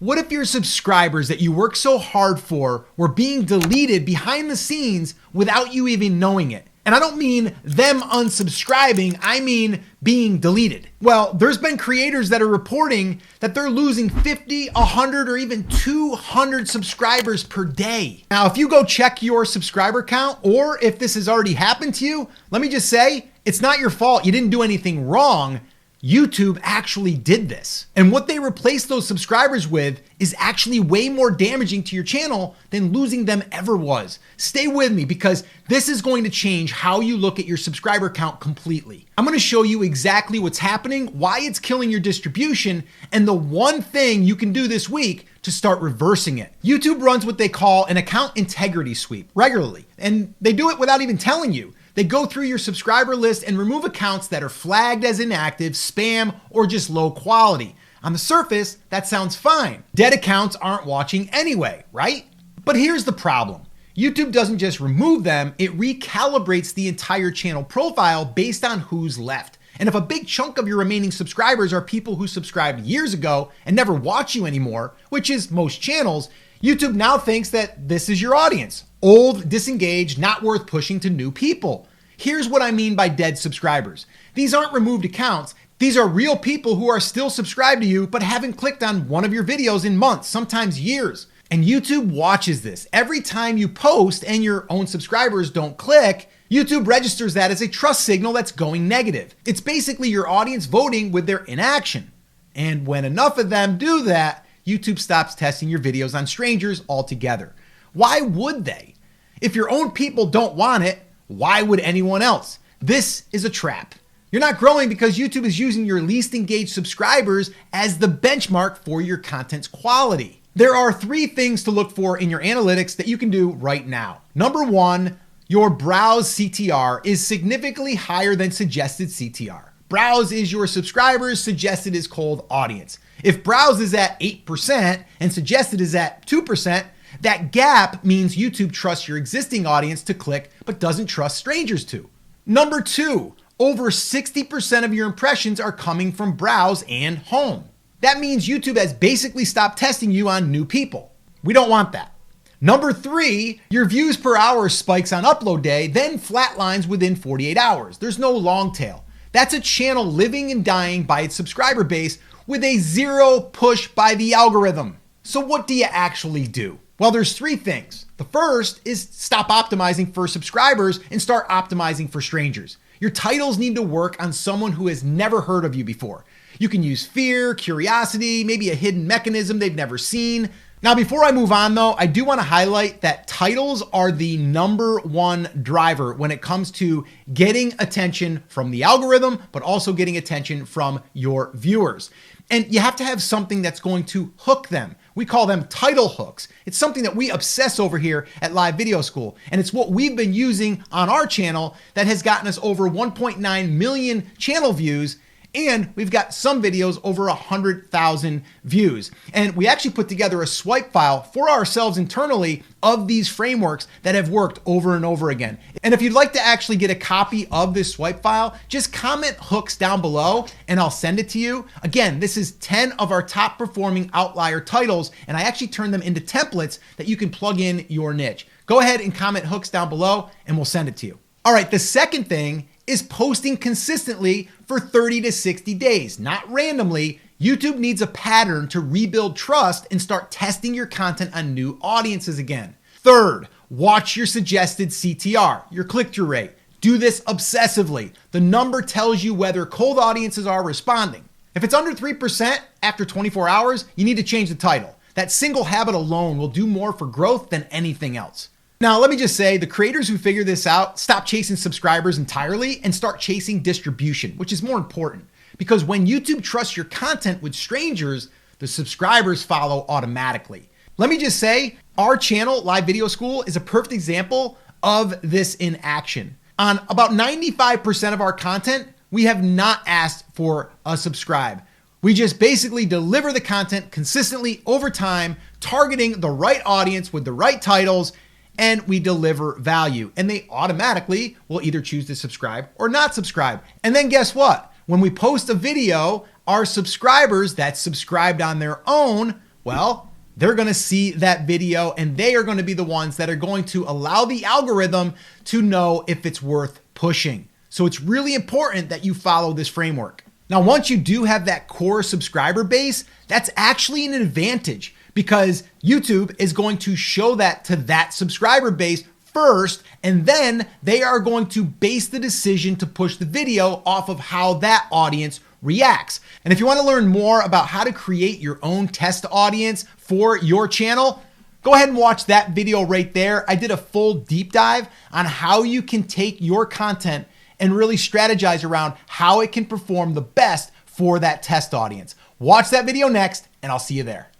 What if your subscribers that you work so hard for were being deleted behind the scenes without you even knowing it? And I don't mean them unsubscribing, I mean being deleted. Well, there's been creators that are reporting that they're losing 50, 100, or even 200 subscribers per day. Now, if you go check your subscriber count, or if this has already happened to you, let me just say, it's not your fault. You didn't do anything wrong. YouTube actually did this. And what they replaced those subscribers with is actually way more damaging to your channel than losing them ever was. Stay with me because this is going to change how you look at your subscriber count completely. I'm going to show you exactly what's happening, why it's killing your distribution, and the one thing you can do this week to start reversing it. YouTube runs what they call an account integrity sweep regularly, and they do it without even telling you. They go through your subscriber list and remove accounts that are flagged as inactive, spam, or just low quality. On the surface, that sounds fine. Dead accounts aren't watching anyway, right? But here's the problem. YouTube doesn't just remove them, it recalibrates the entire channel profile based on who's left. And if a big chunk of your remaining subscribers are people who subscribed years ago and never watch you anymore, which is most channels, YouTube now thinks that this is your audience. Old, disengaged, not worth pushing to new people. Here's what I mean by dead subscribers. These aren't removed accounts. These are real people who are still subscribed to you but haven't clicked on one of your videos in months, sometimes years. And YouTube watches this. Every time you post and your own subscribers don't click, YouTube registers that as a trust signal that's going negative. It's basically your audience voting with their inaction. And when enough of them do that, YouTube stops testing your videos on strangers altogether. Why would they? If your own people don't want it, why would anyone else? This is a trap. You're not growing because YouTube is using your least engaged subscribers as the benchmark for your content's quality. There are 3 things to look for in your analytics that you can do right now. Number 1, your browse CTR is significantly higher than suggested CTR. Browse is your subscribers, suggested is cold audience. If browse is at 8% and suggested is at 2%, that gap means YouTube trusts your existing audience to click, but doesn't trust strangers to. Number 2, over 60% of your impressions are coming from browse and home. That means YouTube has basically stopped testing you on new people. We don't want that. Number 3, your views per hour spikes on upload day, then flatlines within 48 hours. There's no long tail. That's a channel living and dying by its subscriber base with a 0 push by the algorithm. So what do you actually do? Well, there's 3 things. The first is stop optimizing for subscribers and start optimizing for strangers. Your titles need to work on someone who has never heard of you before. You can use fear, curiosity, maybe a hidden mechanism they've never seen. Now, before I move on though, I do want to highlight that titles are the number 1 driver when it comes to getting attention from the algorithm, but also getting attention from your viewers. And you have to have something that's going to hook them. We call them title hooks. It's something that we obsess over here at Live Video School. And it's what we've been using on our channel that has gotten us over 1.9 million channel views. And we've got some videos over 100,000 views. And we actually put together a swipe file for ourselves internally of these frameworks that have worked over and over again. And if you'd like to actually get a copy of this swipe file, just comment hooks down below and I'll send it to you. Again, this is 10 of our top performing outlier titles, and I actually turned them into templates that you can plug in your niche. Go ahead and comment hooks down below and we'll send it to you. All right, the second thing is posting consistently for 30 to 60 days, not randomly. YouTube needs a pattern to rebuild trust and start testing your content on new audiences again. Third, watch your suggested CTR, your click-through rate. Do this obsessively. The number tells you whether cold audiences are responding. If it's under 3% after 24 hours, you need to change the title. That single habit alone will do more for growth than anything else. Now, let me just say, the creators who figure this out stop chasing subscribers entirely and start chasing distribution, which is more important. Because when YouTube trusts your content with strangers, the subscribers follow automatically. Let me just say, our channel, Live Video School, is a perfect example of this in action. On about 95% of our content, we have not asked for a subscribe. We just basically deliver the content consistently over time, targeting the right audience with the right titles, and we deliver value. And they automatically will either choose to subscribe or not subscribe. And then guess what? When we post a video, our subscribers that subscribed on their own Well, they're going to see that video and they are going to be the ones that are going to allow the algorithm to know if it's worth pushing. So it's really important that you follow this framework. Now, once you do have that core subscriber base, that's actually an advantage because YouTube is going to show that to that subscriber base first, and then they are going to base the decision to push the video off of how that audience reacts. And if you want to learn more about how to create your own test audience for your channel, go ahead and watch that video right there. I did a full deep dive on how you can take your content and really strategize around how it can perform the best for that test audience. Watch that video next, and I'll see you there.